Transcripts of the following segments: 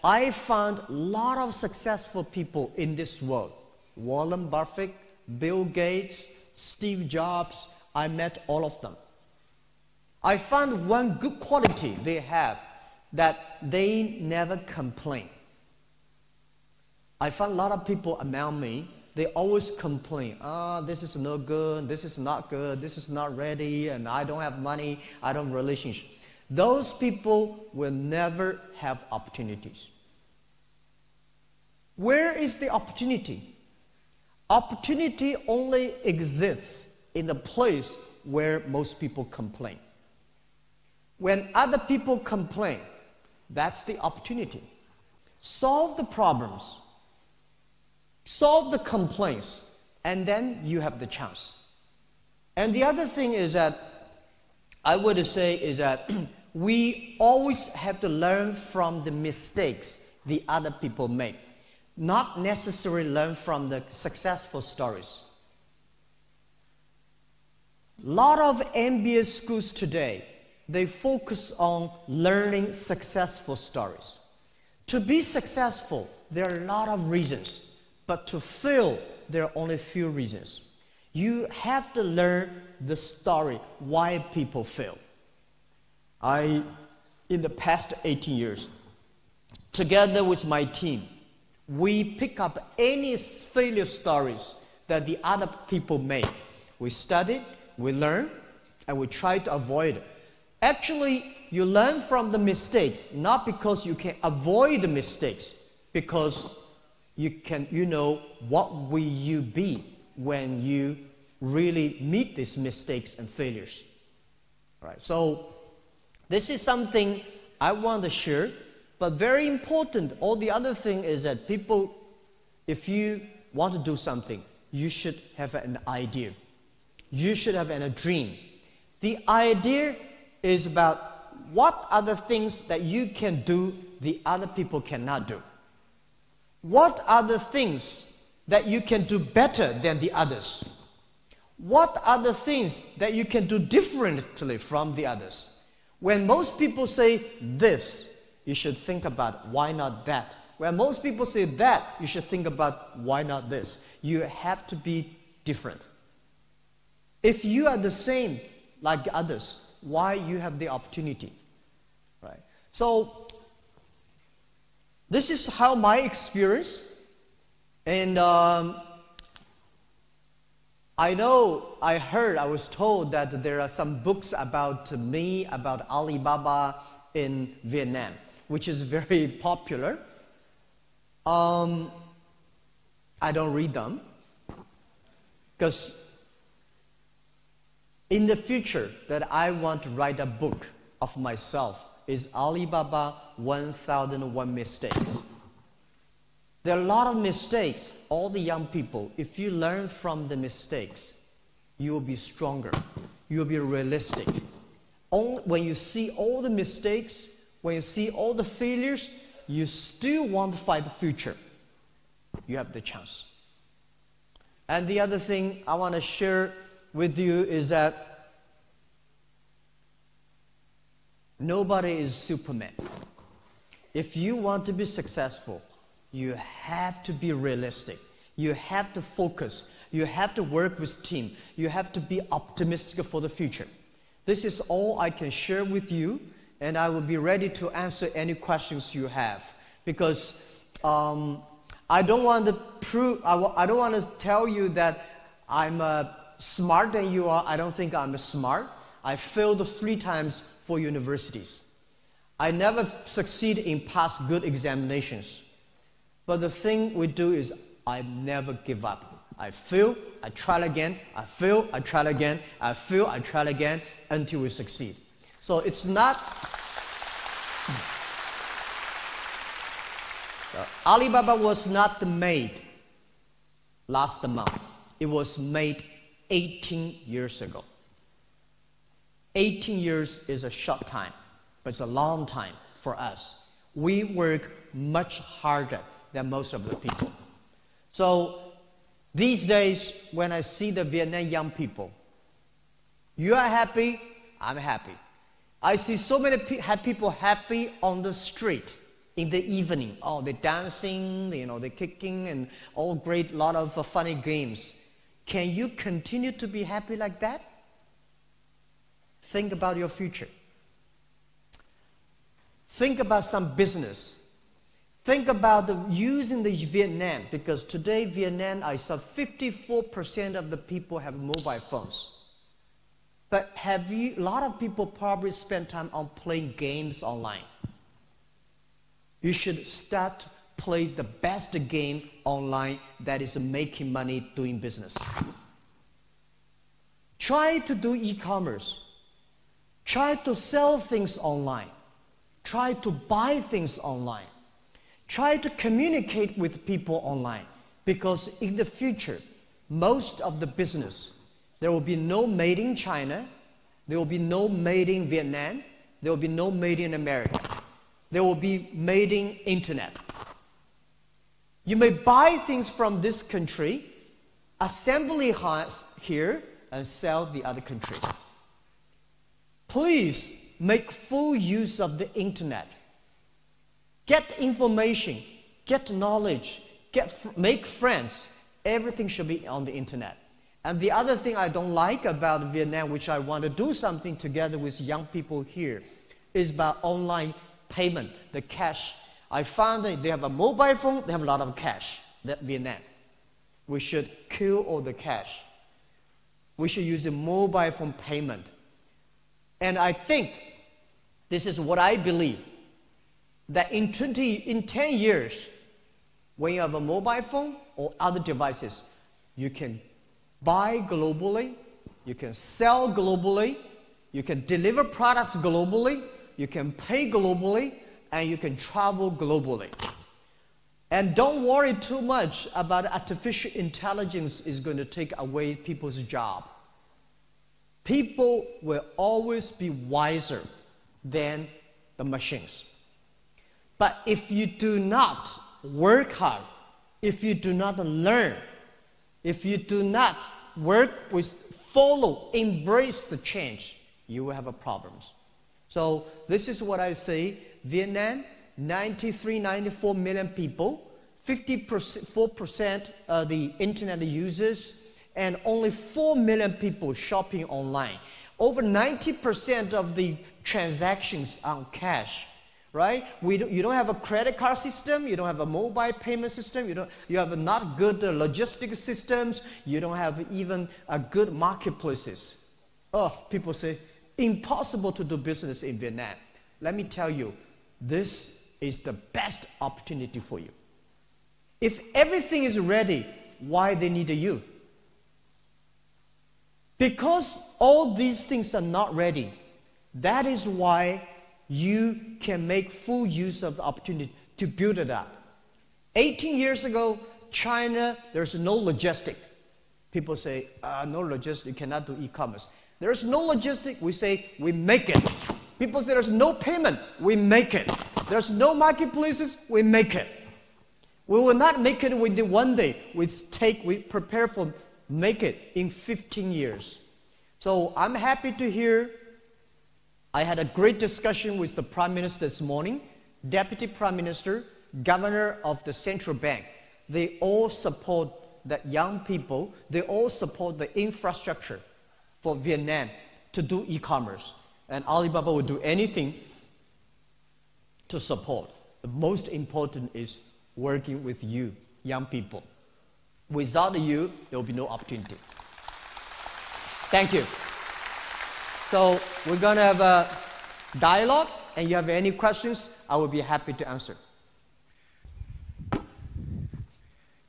I found a lot of successful people in this world. Warren Buffett, Bill Gates, Steve Jobs, I met all of them. I found one good quality they have, that they never complain. I found a lot of people around me, they always complain. This is no good, this is not good, this is not ready, and I don't have money, I don't have relationship. Those people will never have opportunities. Where is the opportunity? Opportunity only exists in the place where most people complain. When other people complain, that's the opportunity. Solve the problems, solve the complaints, and then you have the chance. And the other thing is that, I would say is that we always have to learn from the mistakes the other people make, not necessarily learn from the successful stories. A lot of MBA schools today, they focus on learning successful stories. To be successful, there are a lot of reasons, but to fail, there are only a few reasons. You have to learn the story, why people fail. In the past 18 years, together with my team, we pick up any failure stories that the other people make. We study, we learn, and we try to avoid it. Actually, you learn from the mistakes, not because you can avoid the mistakes, because you know what will you be when you really meet these mistakes and failures. All right, so this is something I want to share, but very important. All the other thing is that people, if you want to do something, you should have an idea. You should have a dream. The idea is about what are the things that you can do the other people cannot do. What are the things that you can do better than the others? What are the things that you can do differently from the others? When most people say this, you should think about why not that. When most people say that, you should think about why not this. You have to be different. If you are the same like others, why you have the opportunity, right? So this is how my experience, and I was told that there are some books about me, about Alibaba in Vietnam, which is very popular. I don't read them, because in the future that I want to write a book of myself is Alibaba 1001 Mistakes. There are a lot of mistakes. All the young people, if you learn from the mistakes, you will be stronger. You will be realistic. When you see all the mistakes, when you see all the failures, you still want to fight the future. You have the chance. And the other thing I want to share with you is that nobody is Superman. If you want to be successful, you have to be realistic. You have to focus. You have to work with team. You have to be optimistic for the future. This is all I can share with you, and I will be ready to answer any questions you have, because I don't want to tell you that I'm smart than you are. I don't think I'm smart. I failed 3 times for universities. I never succeed in pass good examinations. But the thing we do is I never give up. I fail, I try again, I fail, I try again, I fail, I try again until we succeed. So it's not... Alibaba was not made last month. It was made 18 years ago. 18 years is a short time, but it's a long time for us. We work much harder than most of the people. So these days, when I see the Vietnam young people, you are happy, I'm happy. I see so many people happy on the street. in the evening. Oh, they're dancing, you know, they're kicking, and all great, lot of funny games. Can you continue to be happy like that? Think about your future. Think about some business. Think about using the Vietnam, because today Vietnam, I saw 54% of the people have mobile phones. But a lot of people probably spend time on playing games online. You should start to play the best game online that is making money doing business. Try to do e-commerce. Try to sell things online. Try to buy things online. Try to communicate with people online, because in the future, most of the business, there will be no made in China, there will be no made in Vietnam, there will be no made in America. There will be made in internet. You may buy things from this country, assembly here, and sell the other country. Please make full use of the internet. Get information, get knowledge, make friends. Everything should be on the internet. And the other thing I don't like about Vietnam, which I want to do something together with young people here, is about online payment, the cash. I found that they have a mobile phone, they have a lot of cash, that Vietnam. We should kill all the cash. We should use a mobile phone payment. And I think, this is what I believe, that in 10 years, when you have a mobile phone or other devices, you can buy globally, you can sell globally, you can deliver products globally, you can pay globally, and you can travel globally. And don't worry too much about artificial intelligence is going to take away people's job. People will always be wiser than the machines. But if you do not work hard, if you do not learn, if you do not work with, follow, embrace the change, you will have problems. So this is what I say. Vietnam, 93, 94 million people, 54% of the internet users, and only 4 million people shopping online. Over 90% of the transactions are cash, right? You don't have a credit card system, you don't have a mobile payment system, you have not good logistic systems, you don't have even good marketplaces. Oh, people say, impossible to do business in Vietnam. Let me tell you, this is the best opportunity for you. If everything is ready, why they need you? Because all these things are not ready. That is why you can make full use of the opportunity to build it up. 18 years ago, China, there's no logistic. People say, no logistic, you cannot do e-commerce. There's no logistic, we say, we make it. People say there's no payment, we make it. There's no marketplaces, we make it. We will not make it within one day. We prepare for make it in 15 years. So I'm happy to hear. I had a great discussion with the Prime Minister this morning, Deputy Prime Minister, Governor of the Central Bank. They all support the young people. They all support the infrastructure for Vietnam to do e-commerce. And Alibaba will do anything to support. The most important is working with you, young people. Without you, there will be no opportunity. Thank you. So we're going to have a dialogue, and you have any questions, I will be happy to answer.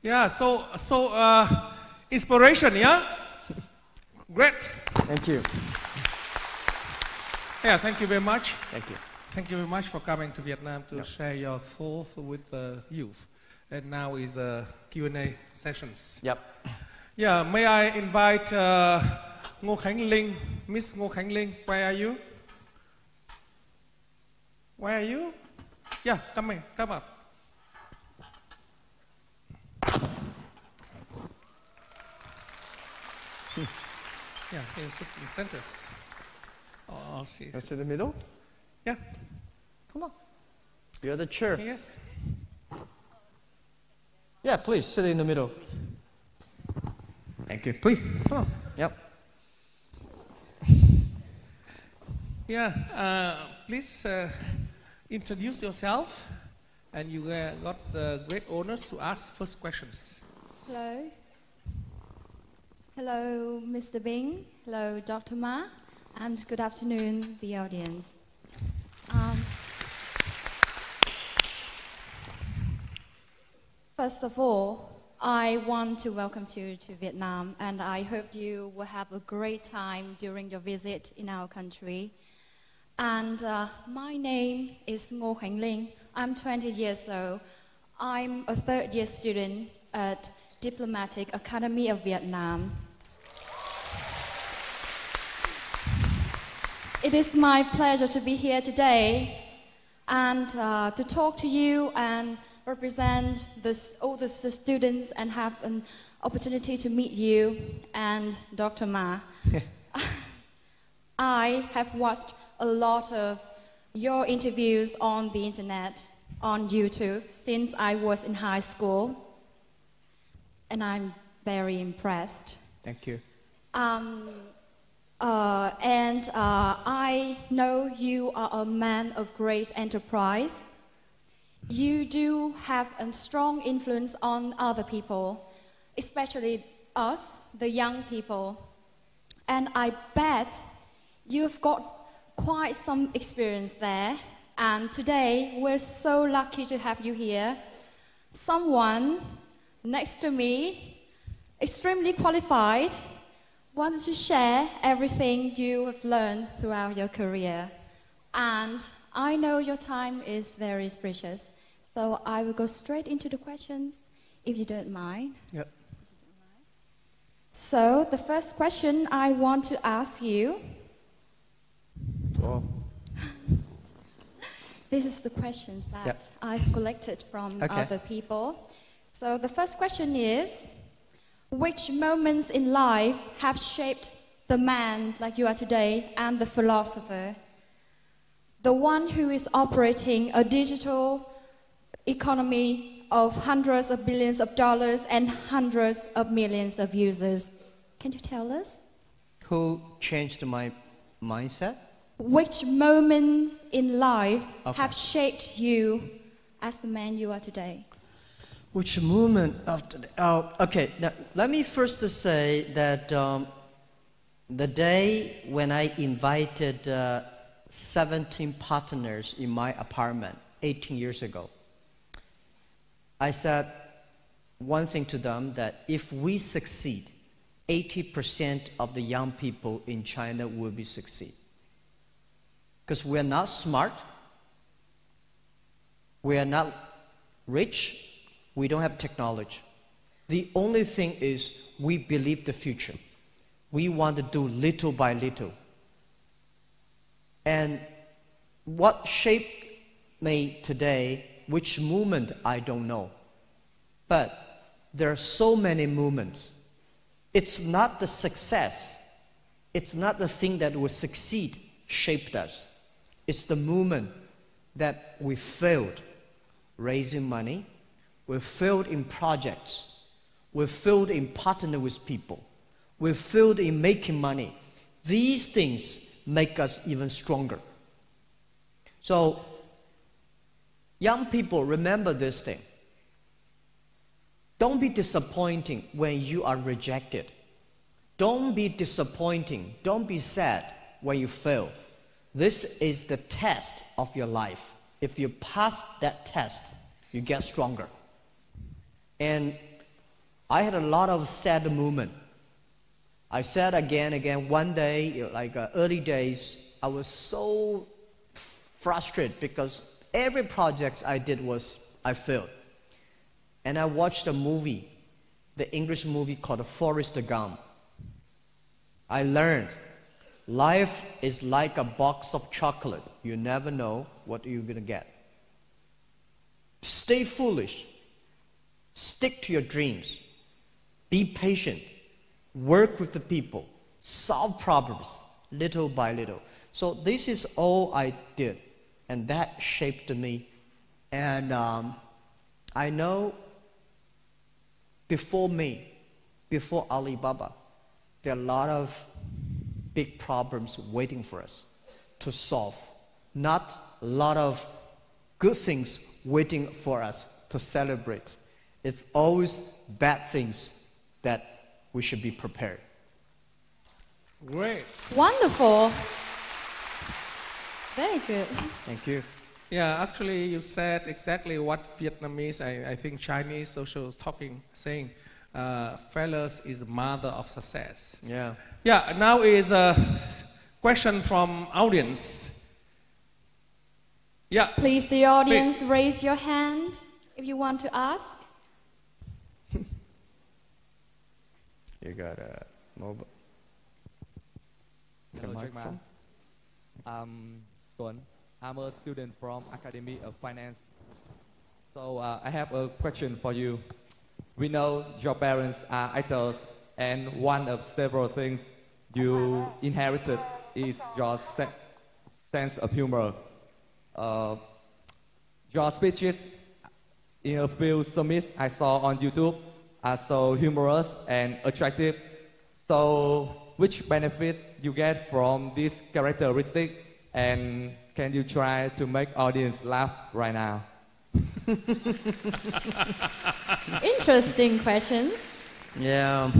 Yeah, so inspiration, yeah? Great. Thank you. Yeah, thank you very much. Thank you. Thank you very much for coming to Vietnam to share your thoughts with the youth. And now is the Q&A sessions. Yep. Yeah, may I invite Ngô Khánh Linh, Miss Ngô Khánh Linh, where are you? Where are you? Yeah, come up. Yeah, in the centers. Oh, she's... That's in the middle? Yeah. Come on. You're the chair. Yes. Yeah, please sit in the middle. Thank you. Please. Oh, yep. Yeah, please introduce yourself, and you got the great honors to ask first questions. Hello. Hello, Mr. Bing. Hello, Dr. Ma. And good afternoon, the audience. First of all, I want to welcome you to Vietnam, and I hope you will have a great time during your visit in our country. And my name is Ngô Khánh Linh. I'm 20 years old. I'm a third-year student at Diplomatic Academy of Vietnam. It is my pleasure to be here today and to talk to you and represent all the students and have an opportunity to meet you and Dr. Ma. I have watched a lot of your interviews on the internet, on YouTube, since I was in high school, and I'm very impressed. Thank you. I know you are a man of great enterprise. You do have a strong influence on other people, especially us, the young people. And I bet you've got quite some experience there. And today, we're so lucky to have you here. Someone next to me, extremely qualified, wants to share everything you have learned throughout your career. And I know your time is very precious, so I will go straight into the questions, if you don't mind. Yep. So the first question I want to ask you. Oh. This is the questions that Yep. I've collected from other people. So the first question is, which moments in life have shaped the man like you are today and the philosopher? The one who is operating a digital economy of hundreds of billions of dollars and hundreds of millions of users. Can you tell us? Who changed my mindset? Which moments in life have shaped you as the man you are today? Which moment of today? Oh, okay. Now, let me first say that the day when I invited 17 partners in my apartment 18 years ago, I said one thing to them, that if we succeed, 80% of the young people in China will be succeed. Because we're not smart, we are not rich, we don't have technology. The only thing is we believe the future. We want to do little by little. And what shaped me today, which movement, I don't know. But there are so many movements. It's not the success, it's not the thing that will succeed shaped us. It's the movement that we failed raising money, we failed in projects, we failed in partnering with people, we failed in making money. These things make us even stronger. So, young people, remember this thing. Don't be disappointed when you are rejected. Don't be disappointing, don't be sad when you fail. This is the test of your life. If you pass that test, you get stronger. And I had a lot of sad moments. I said again, one day, like early days, I was so frustrated because every project I did I failed. And I watched a movie, the English movie called Forrest Gump. I learned life is like a box of chocolate. You never know what you're going to get. Stay foolish. Stick to your dreams. Be patient. Work with the people. Solve problems little by little. So this is all I did. And that shaped me And I know before me, before Alibaba, there are a lot of big problems waiting for us to solve. Not a lot of good things waiting for us to celebrate. It's always bad things that we should be prepared. Great. Wonderful. Very good. Thank you. Yeah, actually, you said exactly what Vietnamese, I think Chinese social talking, saying, failures is the mother of success. Yeah. Yeah, now is a question from audience. Yeah. Please, the audience, Please. raise your hand if you want to ask. You got a mobile. Hello, Jack Man. Tuấn. I'm a student from Academy of Finance. So I have a question for you. We know your parents are actors, and one of several things you inherited is your sense of humor. Your speeches in a few summits I saw on YouTube are so humorous and attractive. So which benefit you get from this characteristic, and can you try to make audience laugh right now? Interesting questions. Yeah.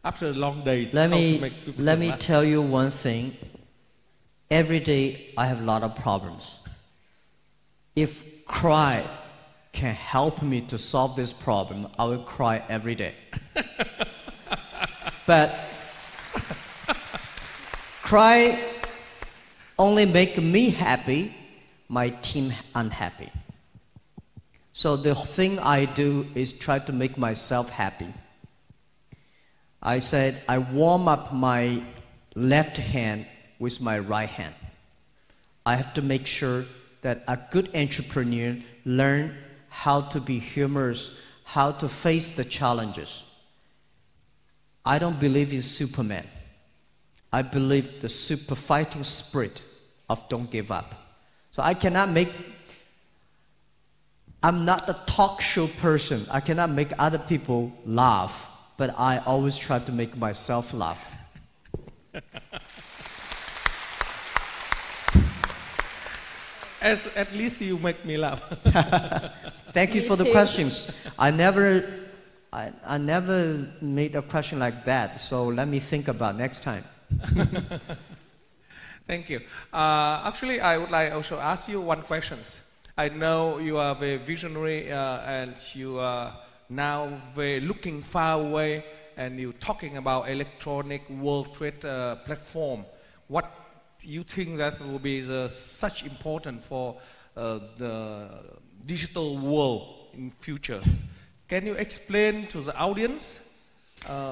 After long days, Let how to me make people let me laugh? tell you one thing. Every day I have a lot of problems. If cry can help me to solve this problem, I will cry every day. But cry only make me happy, my team unhappy. So the thing I do is try to make myself happy. I said I warm up my left hand with my right hand. I have to make sure that a good entrepreneur learn how to be humorous, how to face the challenges. I don't believe in Superman. I believe the super fighting spirit of don't give up. So I'm not a talk show person. I cannot make other people laugh, but I always try to make myself laugh. At least you make me laugh. Thank you Me for the too. questions. I never made a question like that, so let me think about next time. Thank you. Actually, I would like also ask you one question. I know you are very visionary and you are now very looking far away, and you're talking about electronic world trade platform. What you think that will be such important for the digital world in future? Can you explain to the audience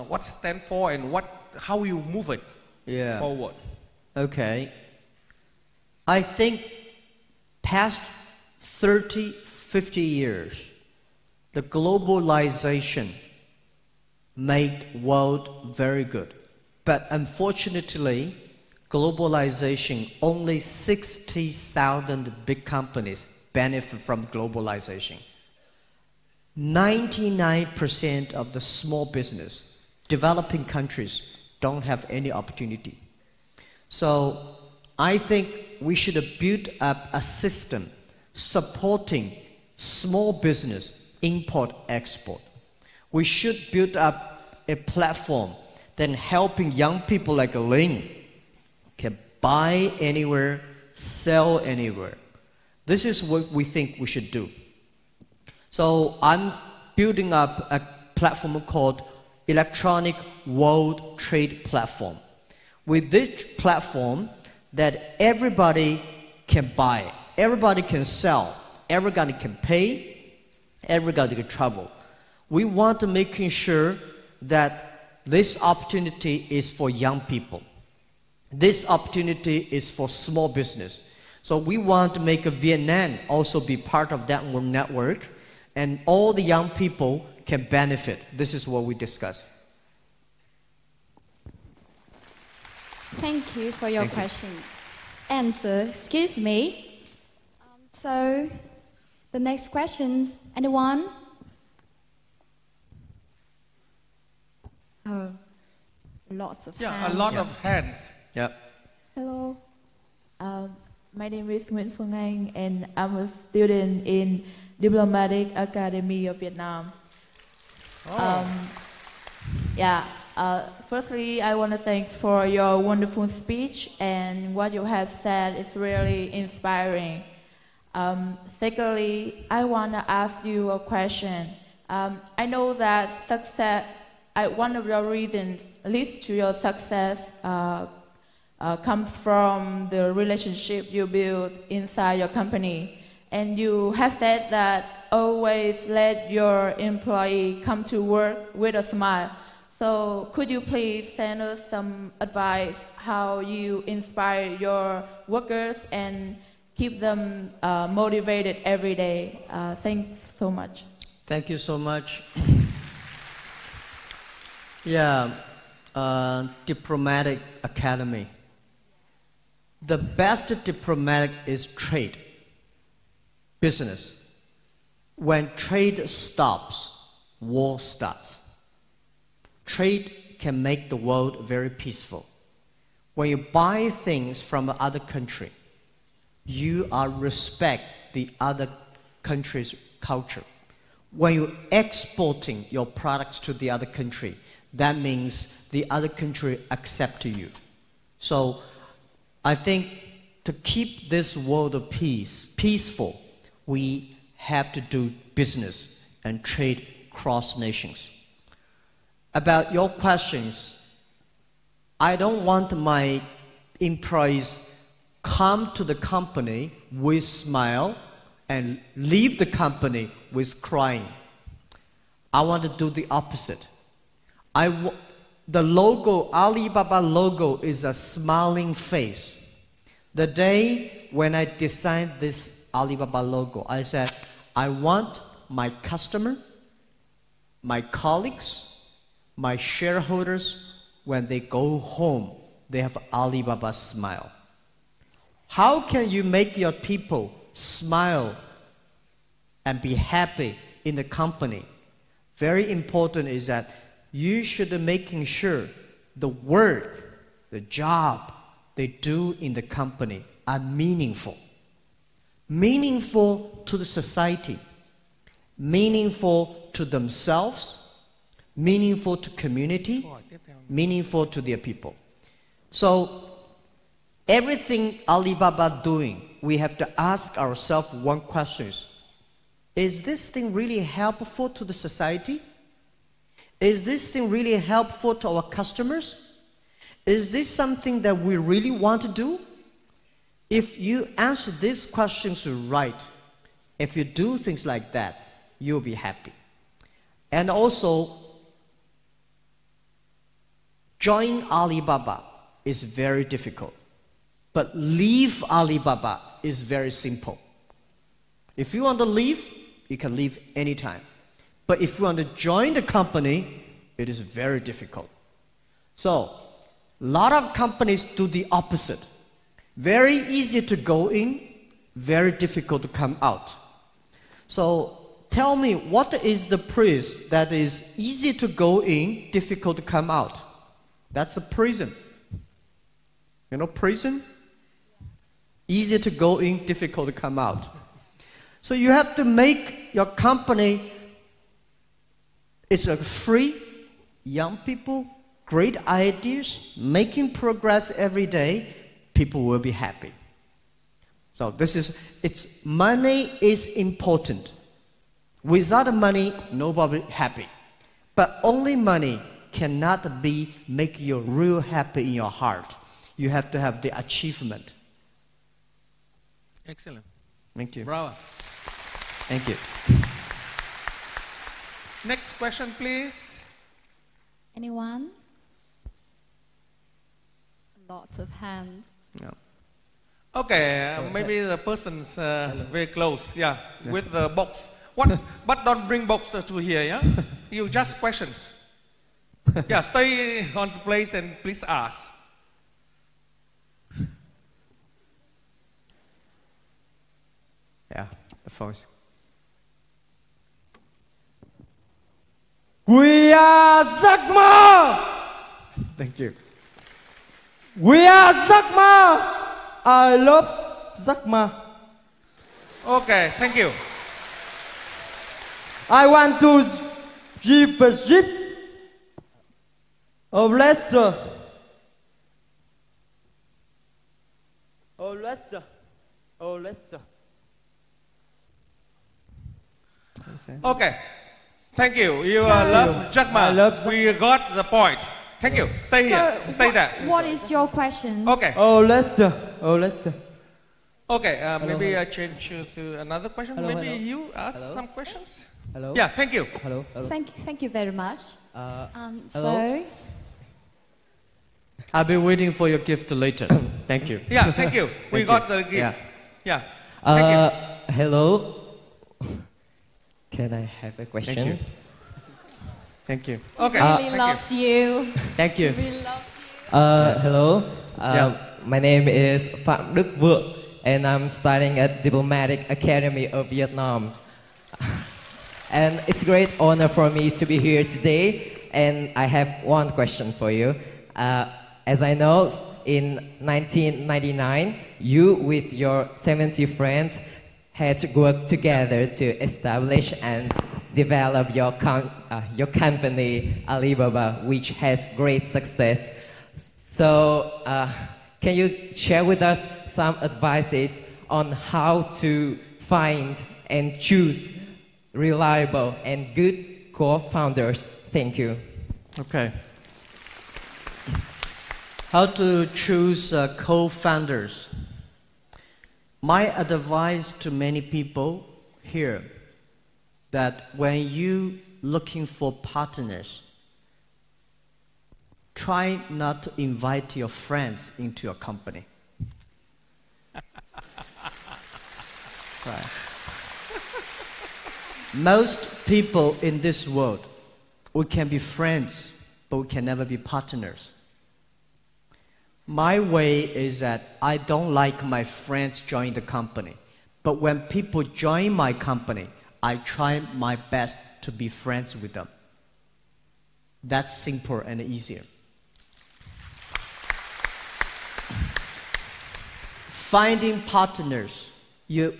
what it stands for and how you move it forward? Okay. I think past 30, 50 years, the globalization made world very good. But unfortunately, globalization, only 60,000 big companies benefit from globalization. 99% of the small business, developing countries, don't have any opportunity. So I think we should build up a system supporting small business, import, export. We should build up a platform that helping young people like Lin can buy anywhere, sell anywhere. This is what we think we should do. So I'm building up a platform called Electronic World Trade Platform. With this platform that everybody can buy, everybody can sell, everybody can pay, everybody can travel. We want to make sure that this opportunity is for young people. This opportunity is for small business. So we want to make Vietnam also be part of that network, and all the young people can benefit. This is what we discussed. Thank you for your question. Answer, excuse me. So, the next questions, anyone? Oh, lots of Yeah, hands. a lot of hands. Yeah. Hello. My name is Nguyễn Phương Anh and I'm a student in Diplomatic Academy of Vietnam. Oh. Firstly, I want to thank for your wonderful speech and what you have said is really inspiring. Secondly, I want to ask you a question. I know that success, one of your reasons leads to your success comes from the relationship you build inside your company. And you have said that always let your employee come to work with a smile. So could you please send us some advice how you inspire your workers and keep them motivated every day? Thanks so much. Thank you so much. Yeah, Diplomatic Academy. The best diplomatic is trade, business. When trade stops, war starts. Trade can make the world very peaceful. When you buy things from another country, you are respect the other country's culture. When you're exporting your products to the other country, that means the other country accept you. So I think to keep this world of peace peaceful, we have to do business and trade cross nations. About your questions, I don't want my employees come to the company with smile and leave the company with crying. I want to do the opposite. The logo, Alibaba logo, is a smiling face. The day when I designed this Alibaba logo, I said, I want my customer, my colleagues, my shareholders, when they go home, they have Alibaba smile. How can you make your people smile and be happy in the company? Very important is that you should be making sure the work, the job they do in the company are meaningful. Meaningful to the society, meaningful to themselves, meaningful to community, meaningful to their people. So everything Alibaba doing, we have to ask ourselves one question. Is this thing really helpful to the society? Is this thing really helpful to our customers? Is this something that we really want to do? If you answer these questions right, if you do things like that, you'll be happy. And also, join Alibaba is very difficult, but leave Alibaba is very simple. If you want to leave, you can leave anytime. But if you want to join the company, it is very difficult. So, a lot of companies do the opposite. Very easy to go in, very difficult to come out. So, tell me, what is the place that is easy to go in, difficult to come out? That's a prison. You know prison? Easy to go in, difficult to come out. So you have to make your company, it's a free, young people, great ideas, making progress every day, people will be happy. So this is, money is important. Without money, nobody happy. But only money cannot make you real happy in your heart. You have to have the achievement. Excellent. Thank you. Bravo. Thank you. Next question, please. Anyone? Lots of hands. Yeah. Okay, maybe the person's very close, yeah, with the box. What? But don't bring box to here, yeah? You just questions. Yeah, stay on the place and please ask. voice. We are giấc mơ. Thank you. We are giấc mơ. I love giấc mơ. Okay, thank you. I want to give a gift of letter. Oh, letter. Oh, letter. Okay, thank you. You love Jack Ma. I love We got the point. Thank you. Stay here. Stay there. What is your question? Okay. Oh, letter. Oh, letter. Okay, maybe hello. I change you to another question. Hello, maybe hello. you ask Hello. some questions. Hello. Yeah, thank you. Hello. Hello. Thank you very much. Hello. So, I'll be waiting for your gift later. Thank you. Yeah, thank you. We Thank got you. the gift. Yeah. Yeah. Thank you. Hello. Can I have a question? Thank you. Thank you. Okay. really thank loves you. Thank you. Really loves you. Hello. Yeah. My name is Phạm Đức Vượng, and I'm studying at Diplomatic Academy of Vietnam. And it's a great honor for me to be here today. And I have one question for you. As I know, in 1999, you with your 70 friends had to work together to establish and develop your company, Alibaba, which has great success. So, can you share with us some advices on how to find and choose reliable and good co-founders? Thank you. Okay. How to choose co-founders. My advice to many people here that when you looking for partners, try not to invite your friends into your company. Right. Most people in this world, we can be friends, but we can never be partners. My way is that I don't like my friends join the company. But when people join my company, I try my best to be friends with them. That's simpler and easier. Finding partners, you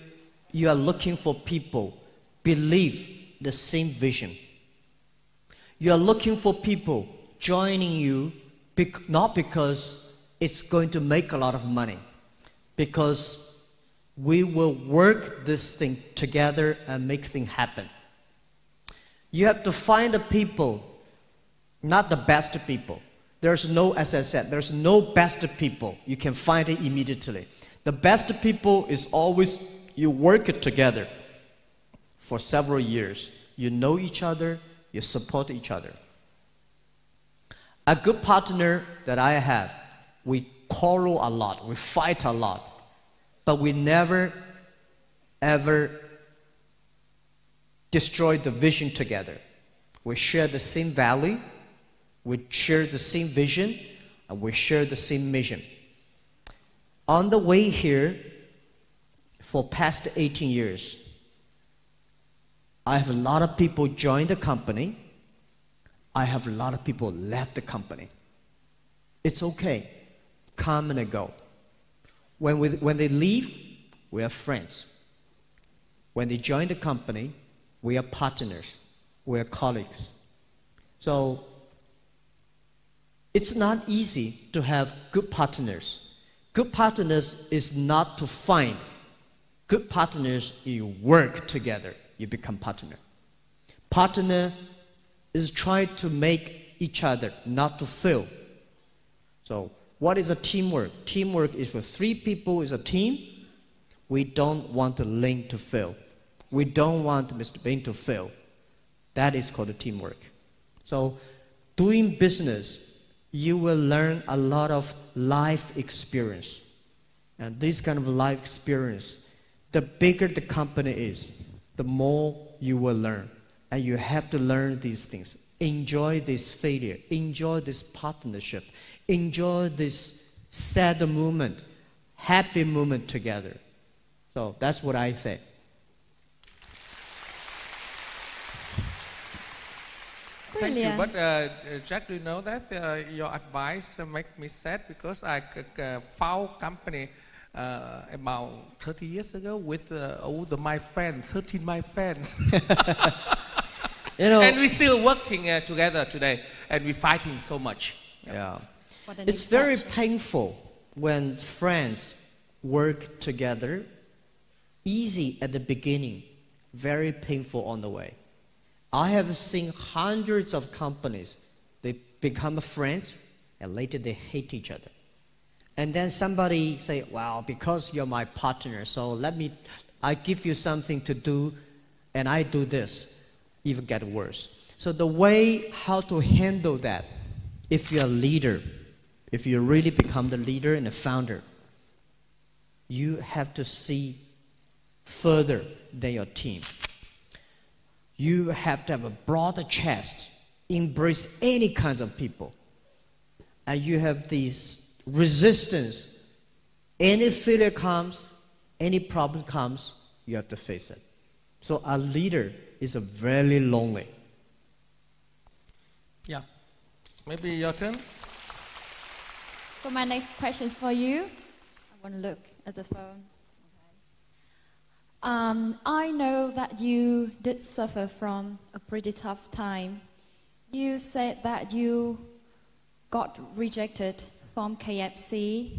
are looking for people believe the same vision. You are looking for people joining you not because it's going to make a lot of money, because we will work this thing together and make things happen. You have to find the people, not the best people. There's no, as I said, there's no best people. You can find it immediately. The best people is always you work it together for several years. You know each other, you support each other. A good partner that I have, we quarrel a lot, we fight a lot, but we never, ever destroy the vision together. We share the same value, we share the same vision, and we share the same mission. On the way here, for past 18 years, I have a lot of people join the company. I have a lot of people left the company. It's okay. Come and go. When they leave, we are friends. When they join the company, we are partners. We are colleagues. So it's not easy to have good partners. Good partners is not to find. Good partners, you work together, you become partner. Partner is try to make each other, not to fail. So what is a teamwork? Teamwork is for 3 people is a team. We don't want the link to fail. We don't want Mr. Bain to fail. That is called a teamwork. So doing business, you will learn a lot of life experience. And this kind of life experience, the bigger the company is, the more you will learn. And you have to learn these things. Enjoy this failure. Enjoy this partnership. Enjoy this sad moment, happy moment together. So that's what I say. Thank you. Brilliant. But Jack, do you know that your advice make me sad because I found company about 30 years ago with all my friends, 13 my friends. You know, And we're still working together today, and we're fighting so much. yeah. What an It's very exception. painful when friends work together. Easy at the beginning, very painful on the way. I have seen hundreds of companies, they become friends and later they hate each other. And then somebody say, well, because you're my partner, so I give you something to do and I do this, even get worse. So the way how to handle that, if you're a leader, if you really become the leader and the founder, you have to see further than your team. You have to have a broader chest, embrace any kinds of people. And you have this resistance. Any failure comes, any problem comes, you have to face it. So a leader is a very lonely. Yeah. Maybe your turn. So my next question is for you. I want to look at the phone. I know that you did suffer from a pretty tough time. You said that you got rejected from KFC.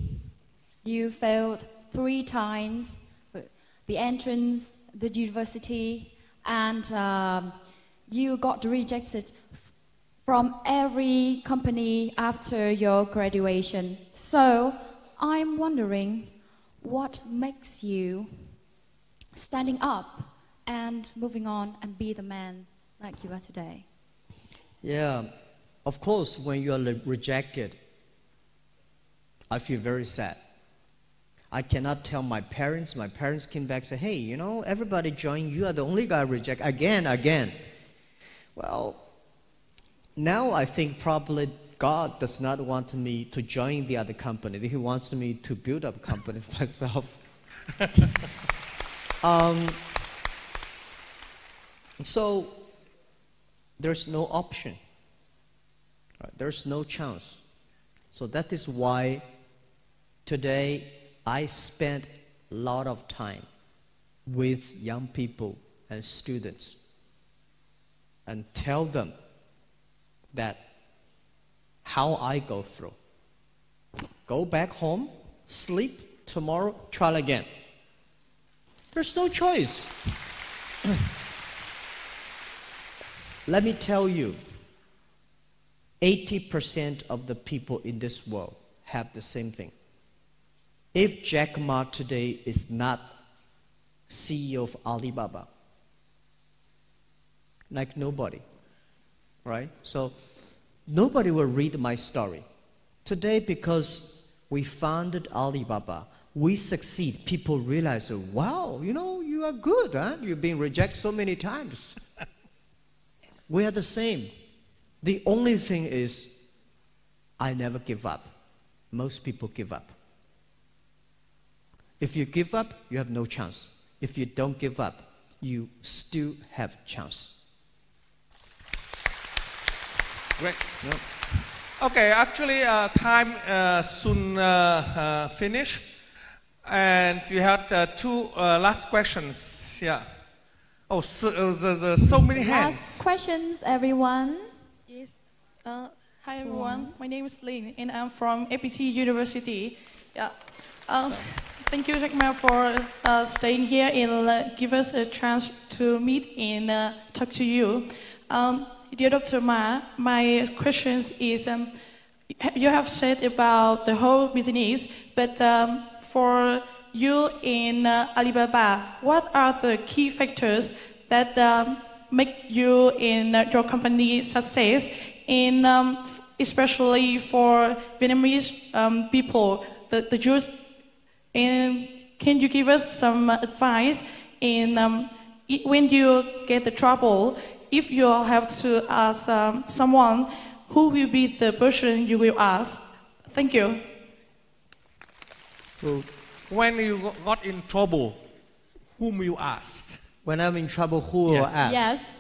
You failed 3 times the entrance, the university, and you got rejected from every company after your graduation. So I'm wondering, what makes you standing up and moving on and be the man like you are today? Yeah, of course, when you are rejected, I feel very sad. I cannot tell my parents. My parents came back and said, hey, you know, everybody joined. You are the only guy rejected. Again. Well, now I think probably God does not want me to join the other company. He wants me to build up a company for myself. So there's no option. Right? There's no chance. So that is why today I spent a lot of time with young people and students and tell them that how I go through. Go back home, sleep, tomorrow, try again. There's no choice. Let me tell you, 80% of the people in this world have the same thing. If Jack Ma today is not CEO of Alibaba, like nobody, right? So nobody will read my story. Today, because we founded Alibaba, we succeed. People realize, wow, you know, you are good, huh? You've been rejected so many times. We are the same. The only thing is, I never give up. Most people give up. If you give up, you have no chance. If you don't give up, you still have a chance. Great. Yep. Okay, actually, time soon finish. And we had 2 last questions. Yeah. Oh, so many hands. Last questions, everyone. Yes. Hi, everyone. My name is Lin, and I'm from APT University. Yeah. Thank you, Jack Ma, for staying here and give us a chance to meet and talk to you. Dear Dr. Ma, my question is, you have said about the whole business, but for you in Alibaba, what are the key factors that make you in your company success, in, especially for Vietnamese people, the Jews? And can you give us some advice in when you get the trouble, if you have to ask someone, who will be the person you will ask? Thank you. So, when you got in trouble, whom you asked? When I'm in trouble, who will ask? Yes.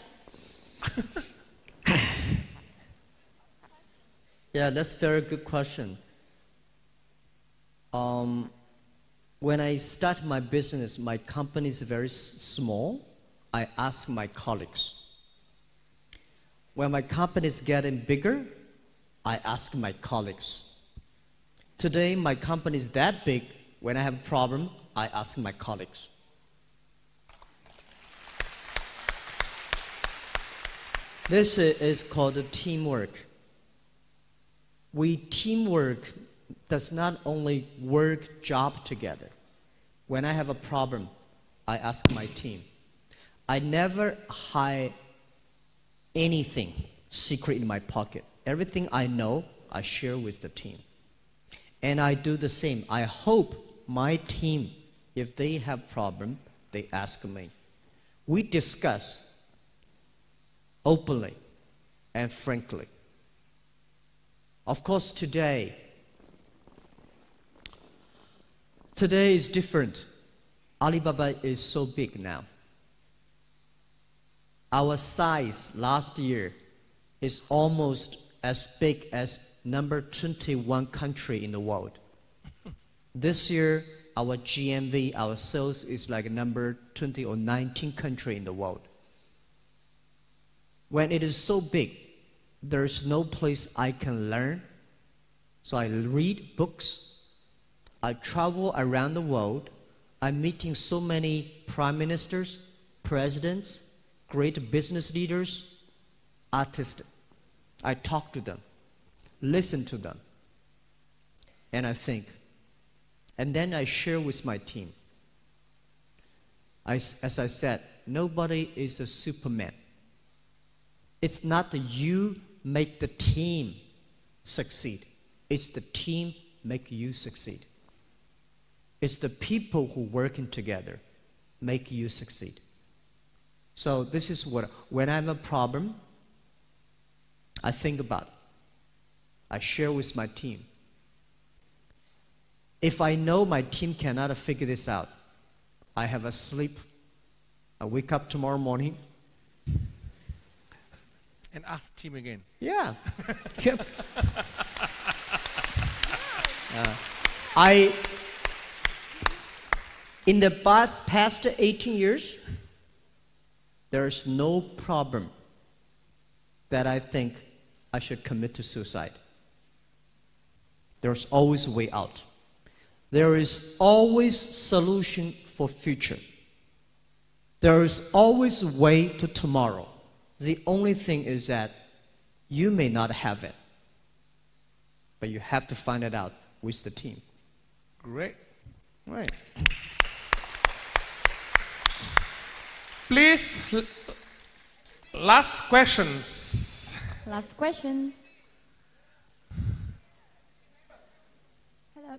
Yeah, that's a very good question. When I start my business, my company is very small. I ask my colleagues. When my company is getting bigger, I ask my colleagues. Today, my company is that big. When I have a problem, I ask my colleagues. This is called teamwork. Teamwork does not only work job together. When I have a problem, I ask my team. I never hide anything secret in my pocket. Everything I know, I share with the team. And I do the same. I hope my team, if they have problem, they ask me. We discuss openly and frankly. Of course, today is different. Alibaba is so big now. Our size last year is almost as big as number 21 country in the world. This year, our GMV, our sales is like number 20 or 19 country in the world. When it is so big, there is no place I can learn. So I read books. I travel around the world. I'm meeting so many prime ministers, presidents, great business leaders, artists. I talk to them, listen to them, and I think. And then I share with my team. As I said, nobody is a Superman. It's not that you make the team succeed. It's the team make you succeed. It's the people who working together make you succeed. So this is what, when I have a problem, I think about it. I share with my team. If I know my team cannot figure this out, I have a sleep. I wake up tomorrow morning. And ask team again. Yeah. In the past 18 years, there is no problem that I think I should commit to suicide. There's always a way out. There is always solution for future. There is always a way to tomorrow. The only thing is that you may not have it, but you have to find it out with the team. Great. Right. Please, last questions. Last questions. Hello.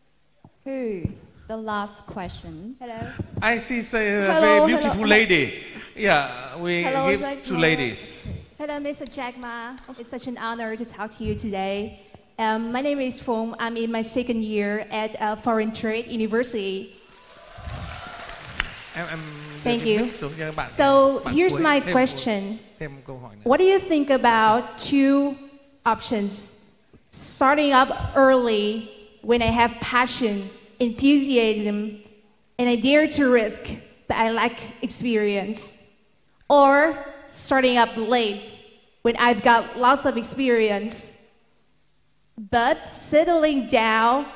Who? The last questions. Hello. I see a Hello, very beautiful hello. lady. Yeah, we Hello, give Jack to Ma. ladies. Hello, Mr. Jack Ma. It's such an honor to talk to you today. My name is Phong. I'm in my second year at Foreign Trade University. Thank you. So here's my question. What do you think about two options? Starting up early when I have passion, enthusiasm, and I dare to risk, but I lack experience. Or starting up late when I've got lots of experience, but settling down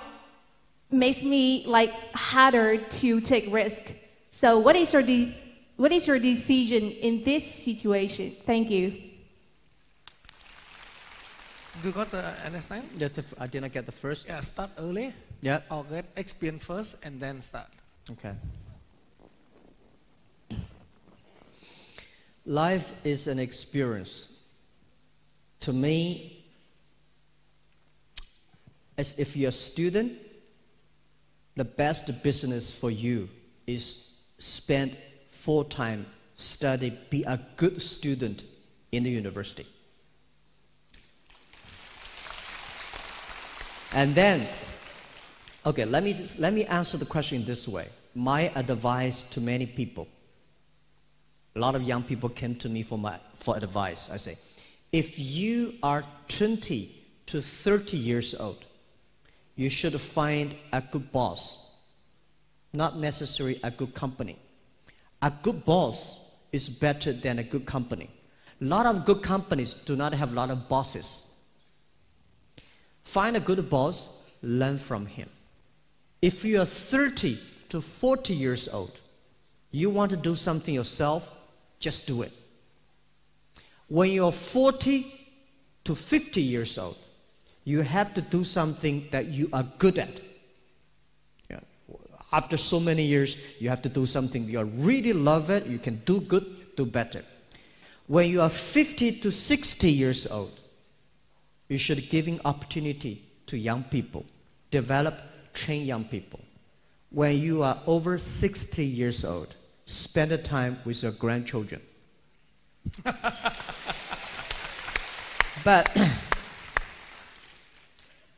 makes me harder to take risk. So what is your decision in this situation? Thank you. Do you got understand? I didn't get the first. Yeah, start early. Yeah. Or get experience first and then start. Okay. Life is an experience. To me, as if you're a student, the best business for you is spend full time, study, be a good student in the university. And then, okay, let me answer the question this way. My advice to many people, a lot of young people came to me for advice. I say, if you are 20 to 30 years old, you should find a good boss, not necessarily a good company. A good boss is better than a good company. A lot of good companies do not have a lot of bosses. Find a good boss, learn from him. If you are 30 to 40 years old, you want to do something yourself, just do it. When you're 40 to 50 years old, you have to do something that you are good at. Yeah. After so many years, you have to do something you really love it, you can do good, do better. When you are 50 to 60 years old, you should give opportunity to young people, develop, train young people. When you are over 60 years old, spend the time with your grandchildren. But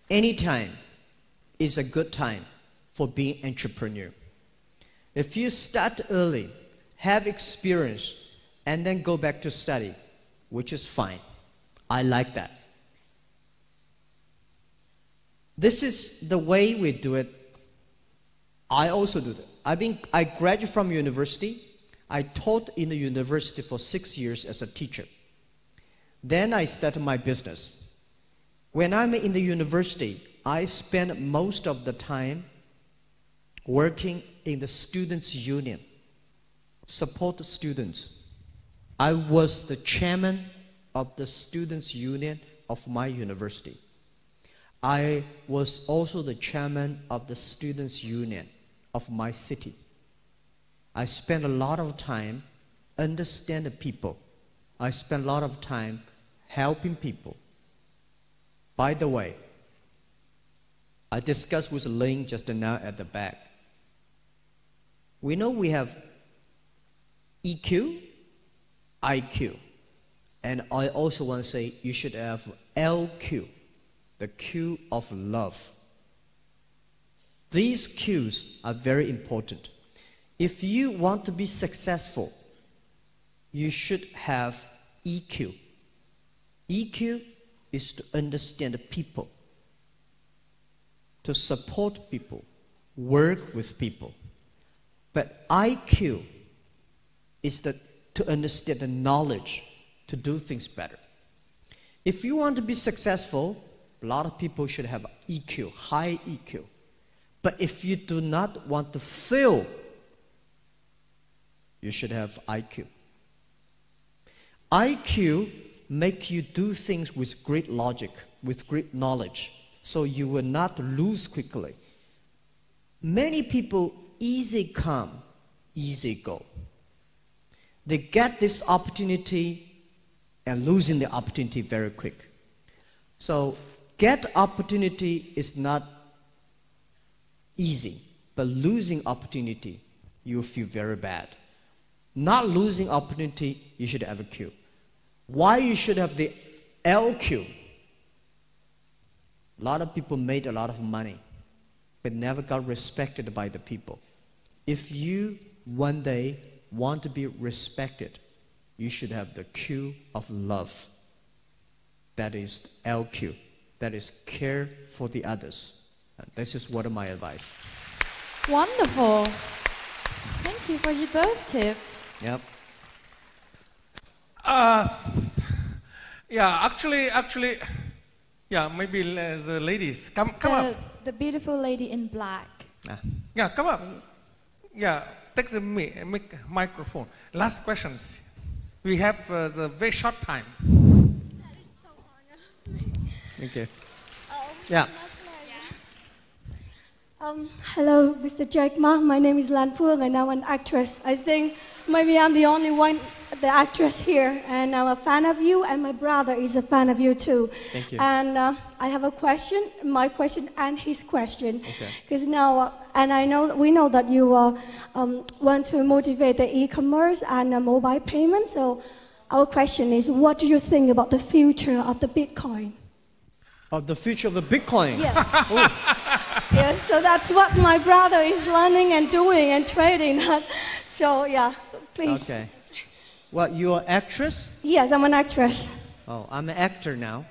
any time is a good time for being an entrepreneur. If you start early, have experience, and then go back to study, which is fine. I like that. This is the way we do it. I also do that. I graduated from university. I taught in the university for 6 years as a teacher. Then I started my business. When I'm in the university, I spend most of the time working in the students' union, support the students. I was the chairman of the students' union of my university. I was also the chairman of the students' union of my city. I spent a lot of time understanding people. I spent a lot of time helping people. By the way, I discussed with Ling just now at the back. We know we have EQ, IQ, and I also want to say you should have LQ, the Q of love. These Qs are very important. If you want to be successful, you should have EQ. EQ is to understand people, to support people, work with people. But IQ is to understand the knowledge, to do things better. If you want to be successful, a lot of people should have EQ, high EQ. But if you do not want to fail, you should have IQ. IQ make you do things with great logic, with great knowledge, so you will not lose quickly. Many people easy come, easy go. They get this opportunity and losing the opportunity very quick. So get opportunity is not easy, but losing opportunity, you feel very bad. Not losing opportunity, you should have a Q. Why you should have the LQ? A lot of people made a lot of money, but never got respected by the people. If you one day want to be respected, you should have the Q of love. That is LQ. That is care for the others. This is one of my advice. Wonderful. Thank you for those tips. Yep. Yeah, actually, yeah, maybe the ladies come up. The beautiful lady in black. Yeah, come up. Please. Yeah, take the microphone. Last questions. We have the very short time. That is so honor. Thank you. Yeah. Hello, Mr. Jack Ma. My name is Lan Phương, and I'm an actress. I think maybe I'm the only one, the actress here, and I'm a fan of you, and my brother is a fan of you too. Thank you. And I have a question, my question and his question. Okay. Because now, and we know that you want to motivate the e-commerce and mobile payment. So our question is, what do you think about the future of the Bitcoin? Of the future of the Bitcoin? Yes. Yes, so that's what my brother is learning and doing and trading. So yeah, please. Okay. Well, you're an actress? Yes, I'm an actress. Oh, I'm an actor now.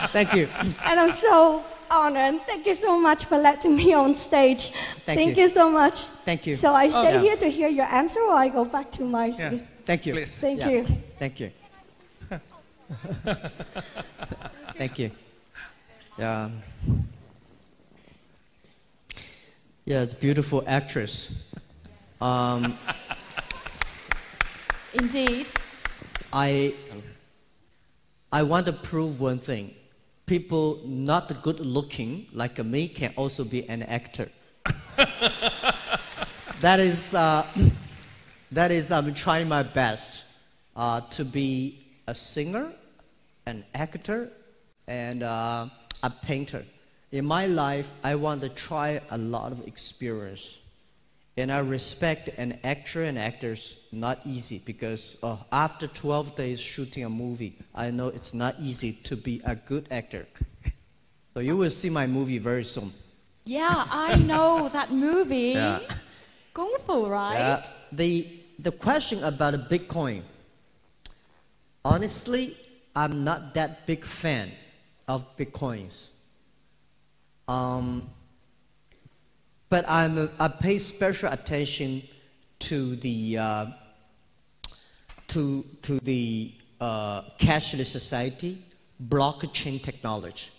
Thank you. And I'm so honored. Thank you so much for letting me on stage. Thank you so much. Thank you. So I stay here to hear your answer, or I go back to my seat? Thank you. Please. Thank you. Thank you. Thank you. Yeah. Yeah, the beautiful actress. Indeed. I want to prove one thing. People not good looking like me can also be an actor. That is I'm trying my best to be a singer, an actor, and a painter. In my life, I want to try a lot of experience. And I respect an actor and actors, not easy, because after 12 days shooting a movie, I know it's not easy to be a good actor. So you will see my movie very soon. Yeah, I know that movie. Yeah. Kung Fu, right? The question about Bitcoin, honestly, I'm not that big fan of Bitcoins. But I pay special attention to the cashless society, blockchain technology.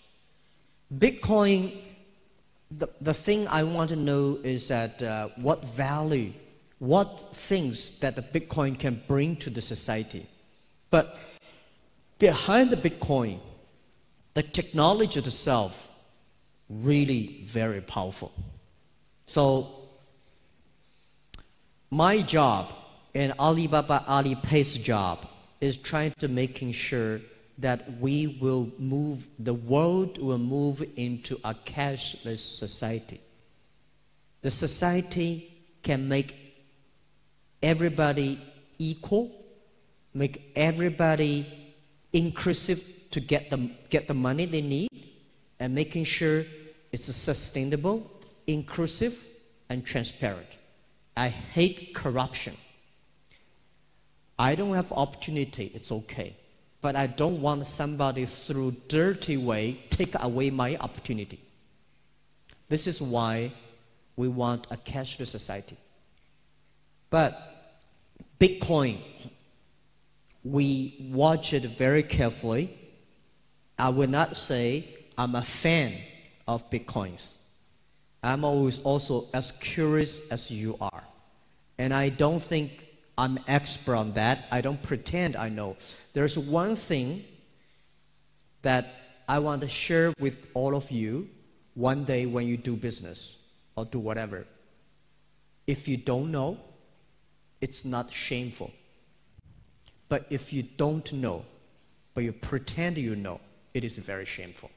Bitcoin, the thing I want to know is that what value, what things that the Bitcoin can bring to the society. But behind the Bitcoin, the technology itself, really very powerful. So my job and Alibaba Alipay's job is trying to making sure that we will move, the world will move into a cashless society. The society can make everybody equal, make everybody inclusive to get the money they need, and making sure it's sustainable, inclusive, and transparent. I hate corruption. I don't have opportunity, it's okay. But I don't want somebody through dirty way take away my opportunity. This is why we want a cashless society. But Bitcoin, we watch it very carefully. I will not say I'm a fan of Bitcoins. I'm always also as curious as you are. And I don't think I'm expert on that. I don't pretend I know. There's one thing that I want to share with all of you one day when you do business or do whatever. If you don't know, it's not shameful. But if you don't know, but you pretend you know, it is very shameful.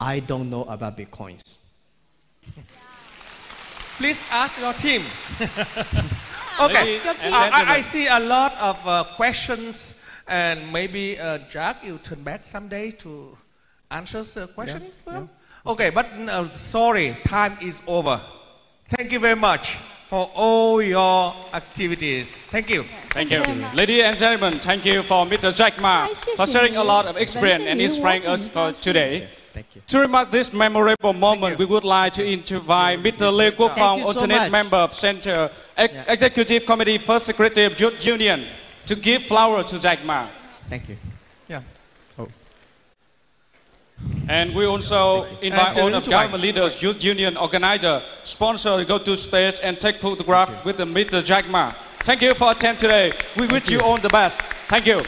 I don't know about Bitcoins. Please ask your team. Okay, I see a lot of questions, and maybe Jack, you turn back someday to answer the question for him. Okay, but sorry, time is over. Thank you very much for all your activities. Thank you. Thank you. Ladies and gentlemen, thank you for Mr. Jack Ma for sharing a lot of experience and inspiring us for today. Thank you. To remark this memorable moment, we would like to invite Mr. Lê Quốc Phong, alternate member of Center Executive Committee, First Secretary of Youth Union, to give flowers to Jack Ma. Thank you. Yeah. Oh. And we also invite all of government leaders, youth union organizers, sponsors to go to stage and take photograph with Mr. Jack Ma. Thank you for attending today. We wish you all the best. Thank you.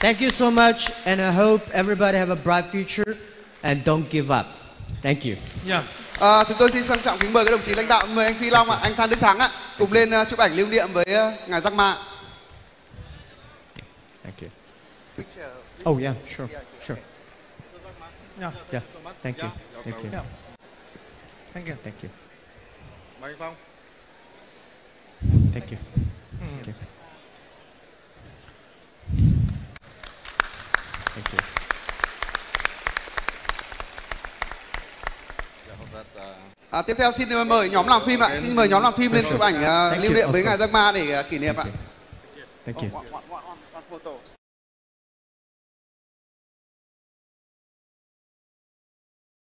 Thank you so much, and I hope everybody have a bright future and don't give up. Thank you. Yeah. Chúng tôi xin trân trọng kính mời các đồng chí lãnh đạo, mời anh Phi Long ạ, anh Phan Đức Thắng ạ, cùng lên chụp ảnh lưu niệm với ngài Jack Ma. Thank you. Oh yeah, sure, sure. Yeah. Yeah. Thank you. Thank you. Yeah. Thank you. Thank you. Mời anh Phong. Thank you. Thank you. Thank you. Tiếp theo xin mời nhóm làm phim ạ, xin mời nhóm làm phim lên chụp ảnh lưu niệm với ngài Jack Ma để kỷ niệm ạ. Thank you. One photo.